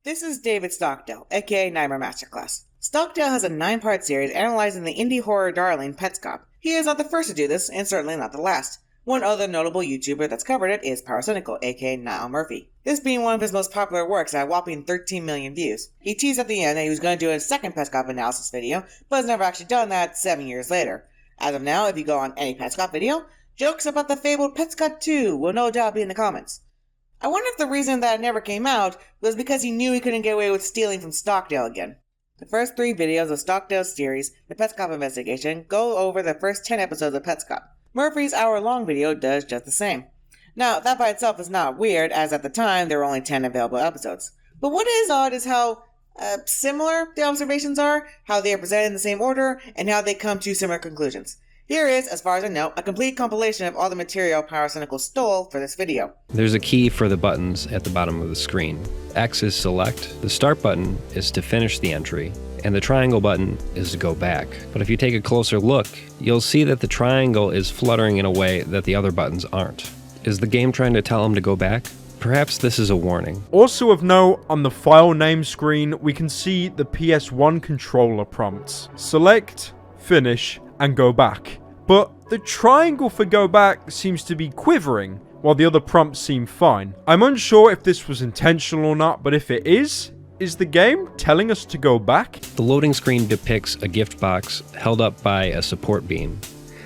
This is David Stockdale, aka Nightmare Masterclass. Stockdale has a 9-part series analyzing the indie horror darling Petscop. He is not the first to do this, and certainly not the last. One other notable YouTuber that's covered it is Pyrocynical, aka Niall Murphy. This being one of his most popular works at a whopping 13 million views. He teased at the end that he was going to do a second Petscop analysis video, but has never actually done that 7 years later. As of now, if you go on any Petscop video, jokes about the fabled Petscop 2 will no doubt be in the comments. I wonder if the reason that it never came out was because he knew he couldn't get away with stealing from Stockdale again. The first 3 videos of Stockdale's series, The Petscop Investigation, go over the first 10 episodes of Petscop. Murphy's hour-long video does just the same. Now, that by itself is not weird, as at the time there were only 10 available episodes. But what is odd is how similar the observations are, how they are presented in the same order, and how they come to similar conclusions. Here is, as far as I know, a complete compilation of all the material Pyrocynical stole for this video. There's a key for the buttons at the bottom of the screen. X is select, the start button is to finish the entry, and the triangle button is to go back. But if you take a closer look, you'll see that the triangle is fluttering in a way that the other buttons aren't. Is the game trying to tell him to go back? Perhaps this is a warning. Also of note, on the file name screen, we can see the PS1 controller prompts. Select, finish, and go back. But the triangle for go back seems to be quivering, while the other prompts seem fine. I'm unsure if this was intentional or not, but if it is the game telling us to go back? The loading screen depicts a gift box held up by a support beam.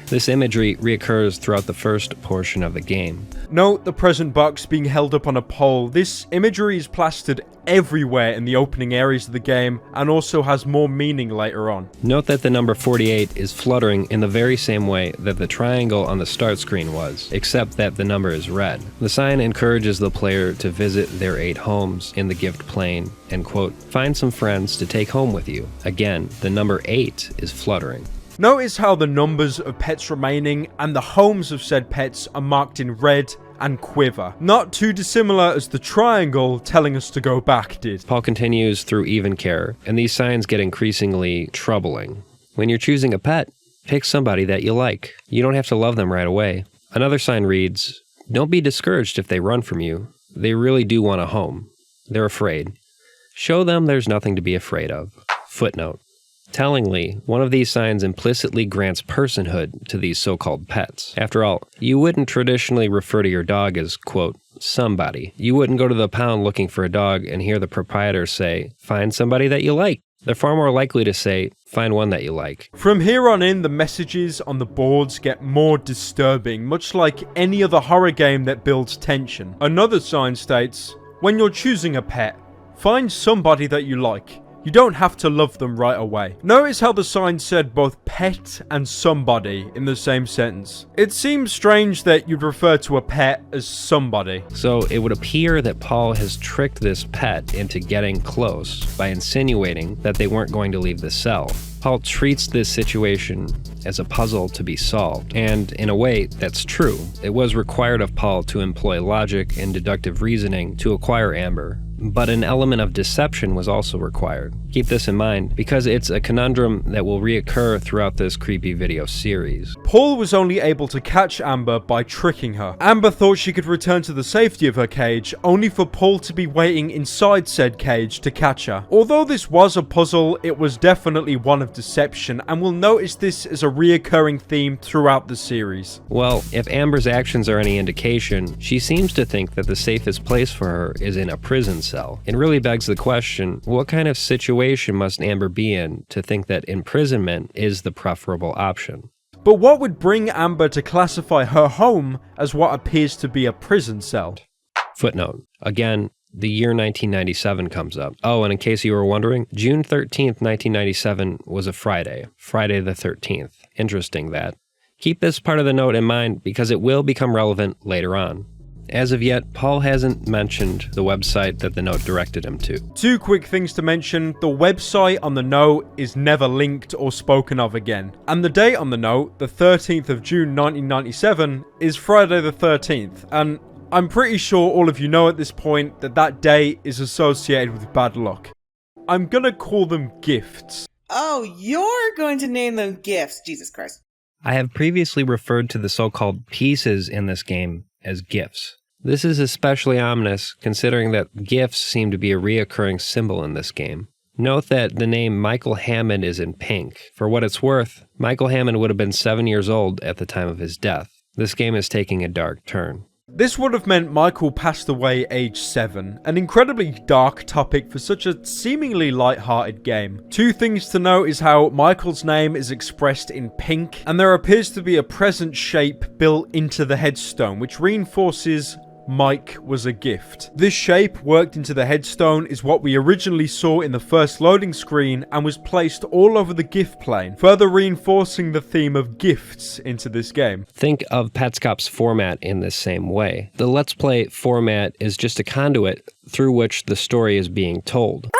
This imagery reoccurs throughout the first portion of the game. Note the present box being held up on a pole. This imagery is plastered everywhere in the opening areas of the game and also has more meaning later on. Note that the number 48 is fluttering in the very same way that the triangle on the start screen was, except that the number is red. The sign encourages the player to visit their 8 homes in the gift plane and, quote, find some friends to take home with you. Again, the number 8 is fluttering. Notice how the numbers of pets remaining and the homes of said pets are marked in red and quiver. Not too dissimilar as the triangle telling us to go back did. Paul continues through even care, and these signs get increasingly troubling. When you're choosing a pet, pick somebody that you like. You don't have to love them right away. Another sign reads, don't be discouraged if they run from you. They really do want a home. They're afraid. Show them there's nothing to be afraid of. Footnote. Tellingly, one of these signs implicitly grants personhood to these so-called pets. After all, you wouldn't traditionally refer to your dog as, quote, somebody. You wouldn't go to the pound looking for a dog and hear the proprietor say, find somebody that you like. They're far more likely to say, find one that you like. From here on in, the messages on the boards get more disturbing, much like any other horror game that builds tension. Another sign states, when you're choosing a pet, find somebody that you like. You don't have to love them right away. Notice how the sign said both pet and somebody in the same sentence. It seems strange that you'd refer to a pet as somebody. So it would appear that Paul has tricked this pet into getting close by insinuating that they weren't going to leave the cell. Paul treats this situation as a puzzle to be solved, and in a way, that's true. It was required of Paul to employ logic and deductive reasoning to acquire Amber, but an element of deception was also required. Keep this in mind, because it's a conundrum that will reoccur throughout this creepy video series. Paul was only able to catch Amber by tricking her. Amber thought she could return to the safety of her cage, only for Paul to be waiting inside said cage to catch her. Although this was a puzzle, it was definitely one of deception, and we'll notice this as a reoccurring theme throughout the series. Well, if Amber's actions are any indication, she seems to think that the safest place for her is in a prison cell. It really begs the question, what kind of situation must Amber be in to think that imprisonment is the preferable option? But what would bring Amber to classify her home as what appears to be a prison cell? Footnote. Again, the year 1997 comes up. Oh, and in case you were wondering, June 13th, 1997 was a Friday. Friday the 13th. Interesting that. Keep this part of the note in mind because it will become relevant later on. As of yet, Paul hasn't mentioned the website that the note directed him to. 2 quick things to mention. The website on the note is never linked or spoken of again. And the date on the note, the 13th of June 1997, is Friday the 13th. And I'm pretty sure all of you know at this point that that day is associated with bad luck. I'm gonna call them gifts. Oh, you're going to name them gifts. Jesus Christ. I have previously referred to the so-called pieces in this game as gifts. This is especially ominous considering that GIFs seem to be a reoccurring symbol in this game. Note that the name Michael Hammond is in pink. For what it's worth, Michael Hammond would have been 7 years old at the time of his death. This game is taking a dark turn. This would have meant Michael passed away age 7, an incredibly dark topic for such a seemingly light-hearted game. Two things to note is how Michael's name is expressed in pink, and there appears to be a present shape built into the headstone, which reinforces Mike was a gift. This shape worked into the headstone is what we originally saw in the first loading screen and was placed all over the gift plane, further reinforcing the theme of gifts into this game. Think of Petscop's format in this same way. The Let's Play format is just a conduit through which the story is being told.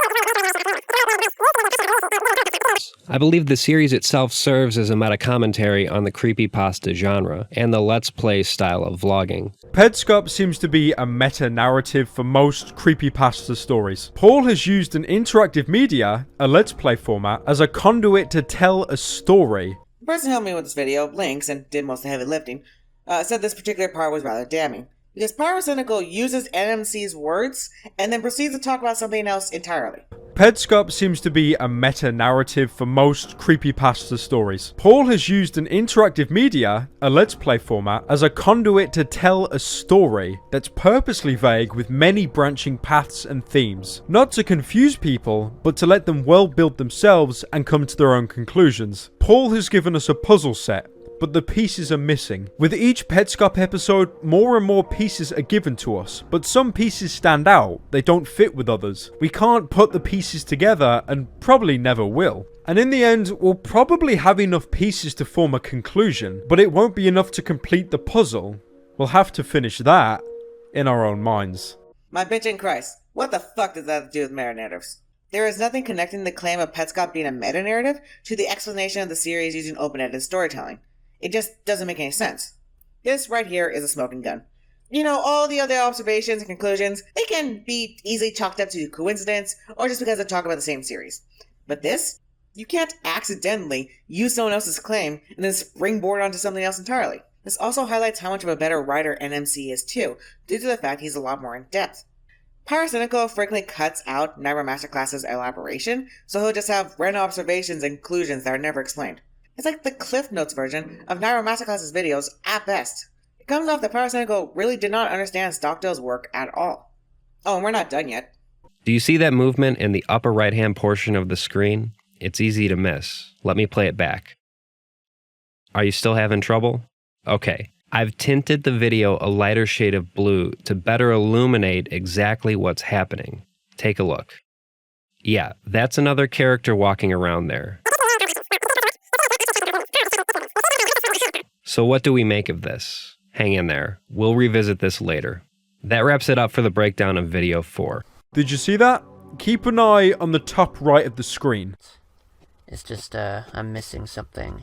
I believe the series itself serves as a meta-commentary on the creepypasta genre and the Let's Play style of vlogging. Petscop seems to be a meta-narrative for most creepypasta stories. Paul has used an interactive media, a Let's Play format, as a conduit to tell a story. The person who helped me with this video, Links, and did most of the heavy lifting, said this particular part was rather damning. Because Pyrocynical uses NMC's words and then proceeds to talk about something else entirely. Petscop seems to be a meta-narrative for most creepypasta stories. Paul has used an interactive media, a Let's Play format, as a conduit to tell a story that's purposely vague with many branching paths and themes. Not to confuse people, but to let them well build themselves and come to their own conclusions. Paul has given us a puzzle set, but the pieces are missing. With each Petscop episode, more and more pieces are given to us, but some pieces stand out, they don't fit with others. We can't put the pieces together and probably never will. And in the end, we'll probably have enough pieces to form a conclusion, but it won't be enough to complete the puzzle. We'll have to finish that in our own minds. My bitch in Christ, what the fuck does that have to do with meta-narratives? There is nothing connecting the claim of Petscop being a meta-narrative to the explanation of the series using open-ended storytelling. It just doesn't make any sense. This right here is a smoking gun. You know, all the other observations and conclusions, they can be easily chalked up to coincidence or just because they talk about the same series. But this? You can't accidentally use someone else's claim and then springboard onto something else entirely. This also highlights how much of a better writer NMC is too, due to the fact he's a lot more in depth. Pyrocynical frequently cuts out Nightmare Masterclass's elaboration, so he'll just have random observations and conclusions that are never explained. It's like the Cliff Notes version of Nightmare Masterclass's videos at best. It comes off that Pyrocynical really did not understand Stockdale's work at all. Oh, and we're not done yet. Do you see that movement in the upper right-hand portion of the screen? It's easy to miss. Let me play it back. Are you still having trouble? Okay. I've tinted the video a lighter shade of blue to better illuminate exactly what's happening. Take a look. Yeah, that's another character walking around there. So what do we make of this? Hang in there. We'll revisit this later. That wraps it up for the breakdown of video 4. Did you see that? Keep an eye on the top right of the screen. It's just, I'm missing something.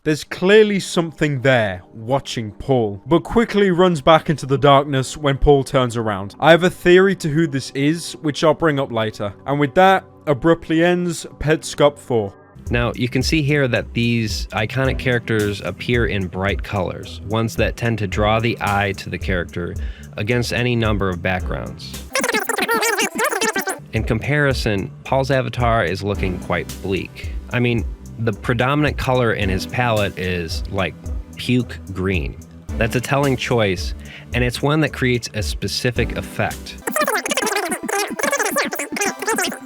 There's clearly something there, watching Paul, but quickly runs back into the darkness when Paul turns around. I have a theory to who this is, which I'll bring up later. And with that, abruptly ends Petscop 4. Now, you can see here that these iconic characters appear in bright colors, ones that tend to draw the eye to the character against any number of backgrounds. In comparison, Paul's avatar is looking quite bleak. I mean, the predominant color in his palette is like puke green. That's a telling choice, and it's one that creates a specific effect.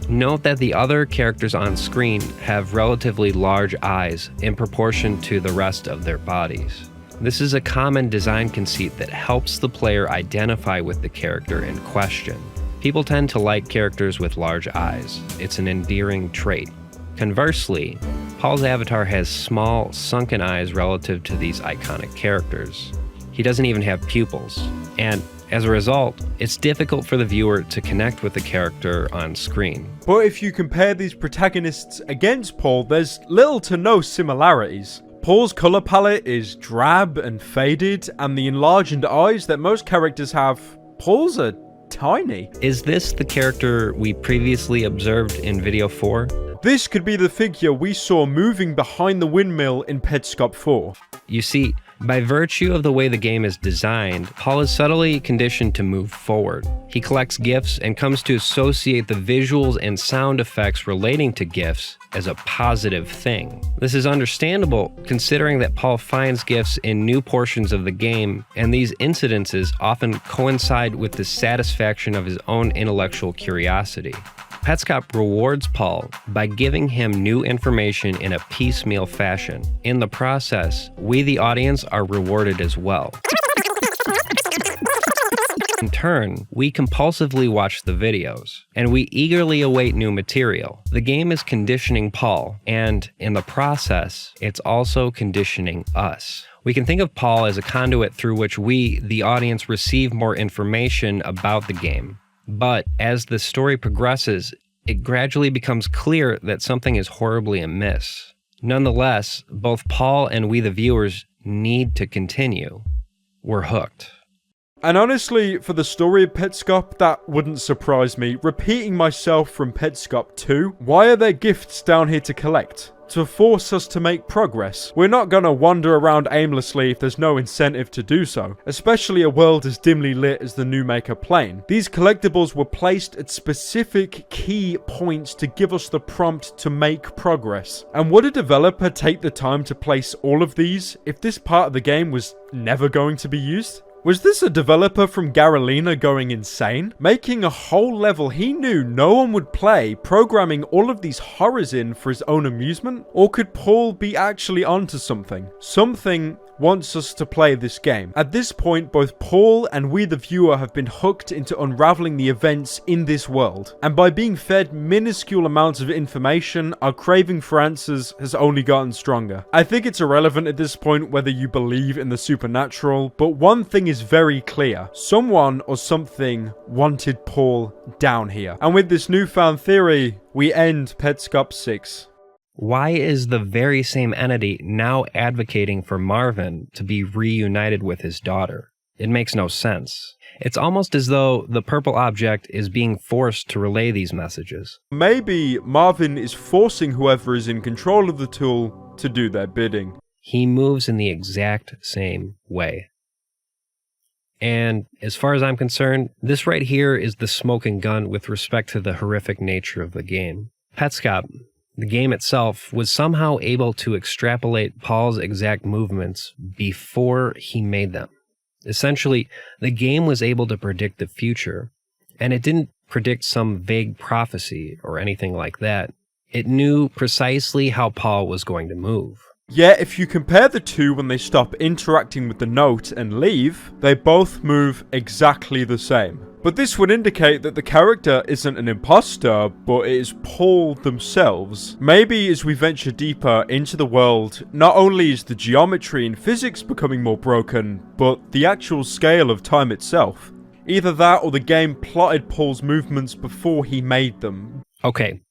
Note that the other characters on screen have relatively large eyes in proportion to the rest of their bodies. This is a common design conceit that helps the player identify with the character in question. People tend to like characters with large eyes. It's an endearing trait. Conversely, Paul's avatar has small, sunken eyes relative to these iconic characters. He doesn't even have pupils, and as a result, it's difficult for the viewer to connect with the character on screen. But if you compare these protagonists against Paul, there's little to no similarities. Paul's color palette is drab and faded, and the enlarged eyes that most characters have, Paul's are tiny. Is this the character we previously observed in video 4? This could be the figure we saw moving behind the windmill in Petscop 4. You see, By virtue of the way the game is designed, Paul is subtly conditioned to move forward. He collects gifts and comes to associate the visuals and sound effects relating to gifts as a positive thing. This is understandable considering that Paul finds gifts in new portions of the game, and these incidences often coincide with the satisfaction of his own intellectual curiosity. Petscop rewards Paul by giving him new information in a piecemeal fashion. In the process, we the audience are rewarded as well. In turn, we compulsively watch the videos, and we eagerly await new material. The game is conditioning Paul, and in the process, it's also conditioning us. We can think of Paul as a conduit through which we, the audience, receive more information about the game. But as the story progresses, it gradually becomes clear that something is horribly amiss. Nonetheless, both Paul and we the viewers need to continue. We're hooked. And honestly, for the story of Petscop, that wouldn't surprise me. Repeating myself from Petscop 2, why are there gifts down here to collect? To force us to make progress. We're not gonna wander around aimlessly if there's no incentive to do so, especially a world as dimly lit as the New Maker plane. These collectibles were placed at specific key points to give us the prompt to make progress. And would a developer take the time to place all of these if this part of the game was never going to be used? Was this a developer from Garalina going insane? Making a whole level he knew no one would play, programming all of these horrors in for his own amusement? Or could Paul be actually onto something? Something wants us to play this game. At this point, both Paul and we the viewer have been hooked into unraveling the events in this world. And by being fed minuscule amounts of information, our craving for answers has only gotten stronger. I think it's irrelevant at this point whether you believe in the supernatural, but one thing is very clear. Someone or something wanted Paul down here. And with this newfound theory, we end Petscop 6. Why is the very same entity now advocating for Marvin to be reunited with his daughter? It makes no sense. It's almost as though the purple object is being forced to relay these messages. Maybe Marvin is forcing whoever is in control of the tool to do their bidding. He moves in the exact same way. And as far as I'm concerned, this right here is the smoking gun with respect to the horrific nature of the game. Petscop, the game itself, was somehow able to extrapolate Paul's exact movements before he made them. Essentially, the game was able to predict the future, and it didn't predict some vague prophecy or anything like that. It knew precisely how Paul was going to move. Yet, if you compare the two when they stop interacting with the note and leave, they both move exactly the same. But this would indicate that the character isn't an imposter, but it is Paul themselves. Maybe as we venture deeper into the world, not only is the geometry and physics becoming more broken, but the actual scale of time itself. Either that or the game plotted Paul's movements before he made them. Okay,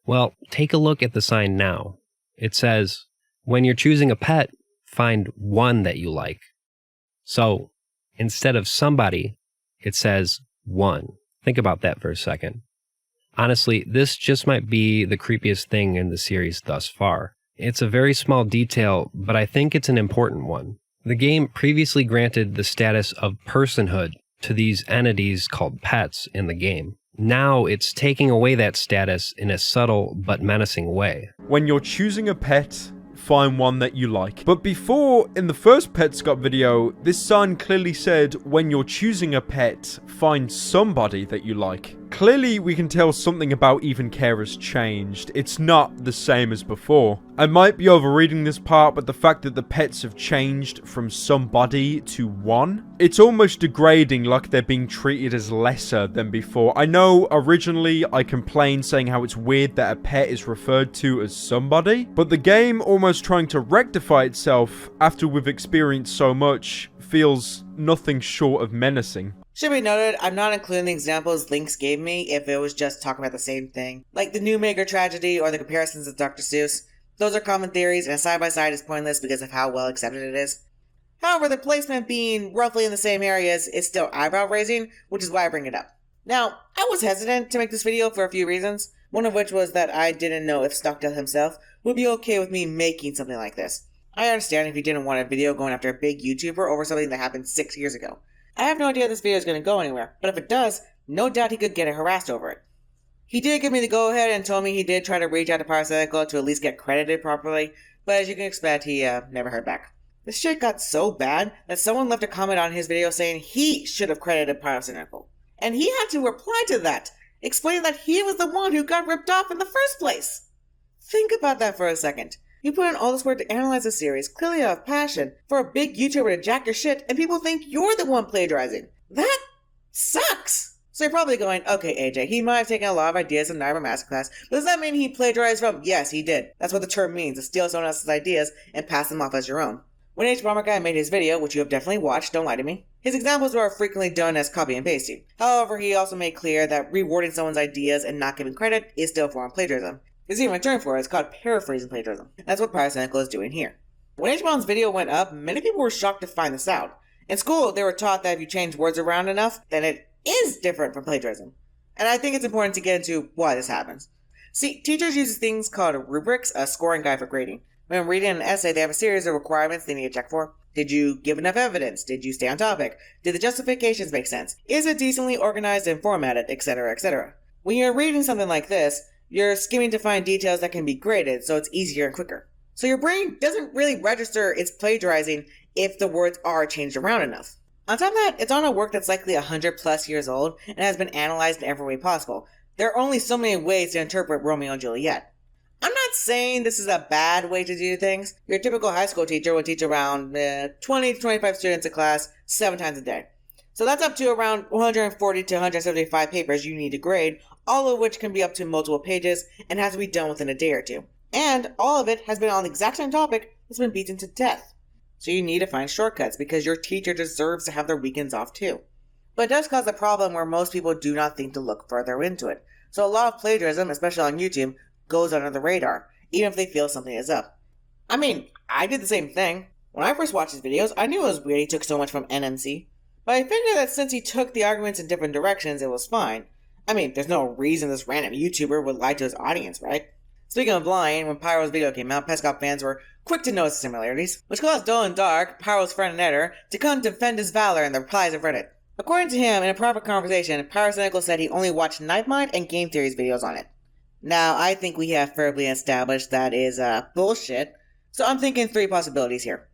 well, take a look at the sign now. It says, when you're choosing a pet, find one that you like. So, instead of somebody, it says one. Think about that for a second. Honestly, this just might be the creepiest thing in the series thus far. It's a very small detail, but I think it's an important one. The game previously granted the status of personhood to these entities called pets in the game. Now it's taking away that status in a subtle but menacing way. When you're choosing a pet, find one that you like. But before, in the first Petscop video, this sign clearly said, when you're choosing a pet, find somebody that you like. Clearly, we can tell something about even care has changed. It's not the same as before. I might be overreading this part, but the fact that the pets have changed from somebody to one, it's almost degrading, like they're being treated as lesser than before. I know originally I complained saying how it's weird that a pet is referred to as somebody, but the game almost trying to rectify itself after we've experienced so much feels nothing short of menacing. Should be noted, I'm not including the examples Links gave me if it was just talking about the same thing, like the New Maker tragedy or the comparisons of Dr. Seuss. Those are common theories, and a side-by-side is pointless because of how well accepted it is. However, the placement being roughly in the same areas is still eyebrow-raising, which is why I bring it up. Now, I was hesitant to make this video for a few reasons, one of which was that I didn't know if Stockdale himself would be okay with me making something like this. I understand if he didn't want a video going after a big YouTuber over something that happened 6 years ago. I have no idea if this video is going to go anywhere, but if it does, no doubt he could get harassed over it. He did give me the go-ahead and told me he did try to reach out to Pyrocynical to at least get credited properly, but as you can expect, he never heard back. This shit got so bad that someone left a comment on his video saying he should have credited Pyrocynical. And he had to reply to that, explaining that he was the one who got ripped off in the first place. Think about that for a second. You put in all this work to analyze a series, clearly out of passion, for a big YouTuber to jack your shit, and people think you're the one plagiarizing. That sucks! So you're probably going, okay, AJ, he might have taken a lot of ideas from Nightmare Masterclass, but does that mean he plagiarized from? Yes, he did. That's what the term means, to steal someone else's ideas and pass them off as your own. When AJ-The-Bumblebee made his video, which you have definitely watched, don't lie to me, his examples were frequently done as copy and pasting. However, he also made clear that rewarding someone's ideas and not giving credit is still a form of plagiarism. There's even a term for it, it's called paraphrasing plagiarism. That's what Pyrocynical is doing here. When AJ-Bomb's video went up, many people were shocked to find this out. In school, they were taught that if you change words around enough, then it is different from plagiarism. And I think it's important to get into why this happens. See, teachers use things called rubrics, a scoring guide for grading. When reading an essay, they have a series of requirements they need to check for. Did you give enough evidence? Did you stay on topic? Did the justifications make sense? Is it decently organized and formatted? Etc., etc. When you're reading something like this, you're skimming to find details that can be graded, so it's easier and quicker. So your brain doesn't really register it's plagiarizing if the words are changed around enough. On top of that, it's on a work that's likely 100 plus years old and has been analyzed in every way possible. There are only so many ways to interpret Romeo and Juliet. I'm not saying this is a bad way to do things. Your typical high school teacher would teach around 20 to 25 students a class 7 times a day. So that's up to around 140 to 175 papers you need to grade, all of which can be up to multiple pages and has to be done within a day or two. And all of it has been on the exact same topic that's been beaten to death. So you need to find shortcuts because your teacher deserves to have their weekends off too. But it does cause a problem where most people do not think to look further into it. So a lot of plagiarism, especially on YouTube, goes under the radar, even if they feel something is up. I mean, I did the same thing. When I first watched his videos, I knew it was weird he took so much from NMC. But I figured that since he took the arguments in different directions, it was fine. I mean, there's no reason this random YouTuber would lie to his audience, right? Speaking of lying, when Pyro's video came out, Petscop fans were quick to notice the similarities, which caused Dolan Dark, Pyro's friend and editor, to come defend his valor in the replies of Reddit. According to him, in a private conversation, Pyrocynical said he only watched Knife Mind and Game Theory's videos on it. Now, I think we have firmly established that is bullshit, so I'm thinking 3 possibilities here.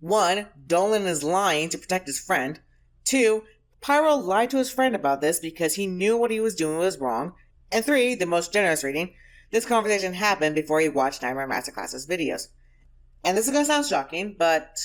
1. Dolan is lying to protect his friend. 2. Pyro lied to his friend about this because he knew what he was doing was wrong. And 3, the most generous reading, this conversation happened before he watched Nightmare Masterclass's videos. And this is going to sound shocking, but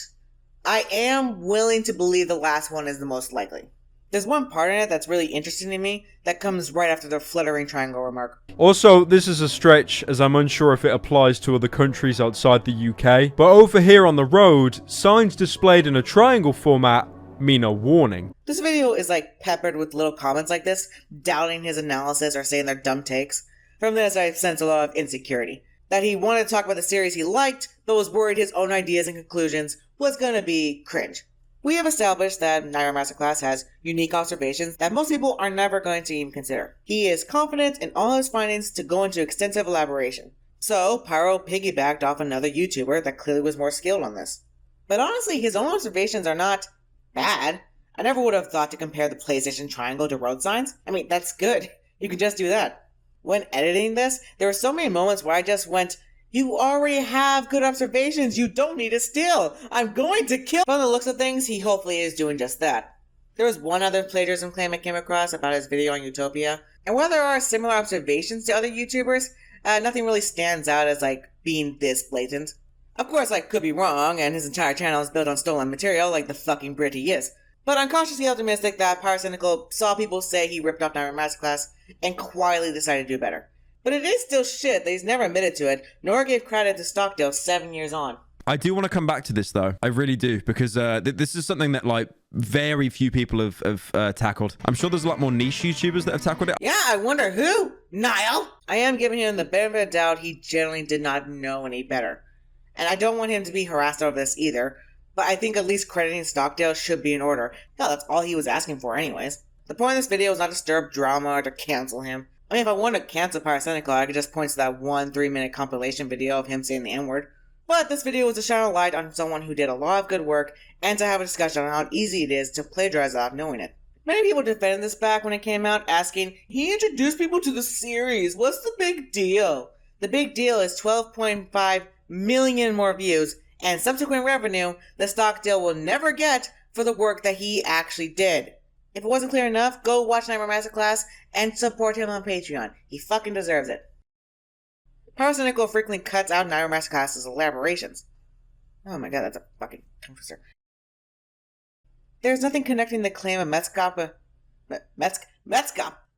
I am willing to believe the last one is the most likely. There's one part in it that's really interesting to me that comes right after the fluttering triangle remark. Also, this is a stretch as I'm unsure if it applies to other countries outside the UK, but over here on the road, signs displayed in a triangle format mean a warning. This video is like peppered with little comments like this, doubting his analysis or saying they're dumb takes. From this, I sense a lot of insecurity. That he wanted to talk about the series he liked, but was worried his own ideas and conclusions was gonna be cringe. We have established that Nightmare Masterclass has unique observations that most people are never going to even consider. He is confident in all his findings to go into extensive elaboration. So, Pyro piggybacked off another YouTuber that clearly was more skilled on this. But honestly, his own observations are not bad. I never would have thought to compare the PlayStation triangle to road signs. I mean, that's good. You can just do that. When editing this, there were so many moments where I just went, you already have good observations, you don't need to steal! I'm going to kill! From the looks of things, he hopefully is doing just that. There was one other plagiarism claim I came across about his video on Utopia, and while there are similar observations to other YouTubers, nothing really stands out as being this blatant. Of course, could be wrong, and his entire channel is built on stolen material like the fucking Brit he is. But I'm cautiously optimistic that Pyrocynical saw people say he ripped off Nightmare Masterclass and quietly decided to do better. But it is still shit that he's never admitted to it, nor gave credit to Stockdale 7 years on. I do want to come back to this, though. I really do, because this is something that, very few people have tackled. I'm sure there's a lot more niche YouTubers that have tackled it. Yeah, I wonder who? Niall? I am giving him the benefit of the doubt he generally did not know any better. And I don't want him to be harassed over this either, but I think at least crediting Stockdale should be in order. Hell, that's all he was asking for anyways. The point of this video is not to stir up drama or to cancel him. I mean, if I wanted to cancel Pyrocynical, I could just point to that 1 3-minute compilation video of him saying the N-word. But this video was to shine a light on someone who did a lot of good work and to have a discussion on how easy it is to plagiarize without knowing it. Many people defended this back when it came out, asking, he introduced people to the series, what's the big deal? The big deal is 12.5 million more views and subsequent revenue that Stockdale will never get for the work that he actually did. If it wasn't clear enough, go watch Nightmare Masterclass and support him on Patreon. He fucking deserves it. Pyrocynical frequently cuts out Nightmare Masterclass's elaborations. Oh my god, that's a fucking tongue twister. There's nothing connecting the claim of Petscop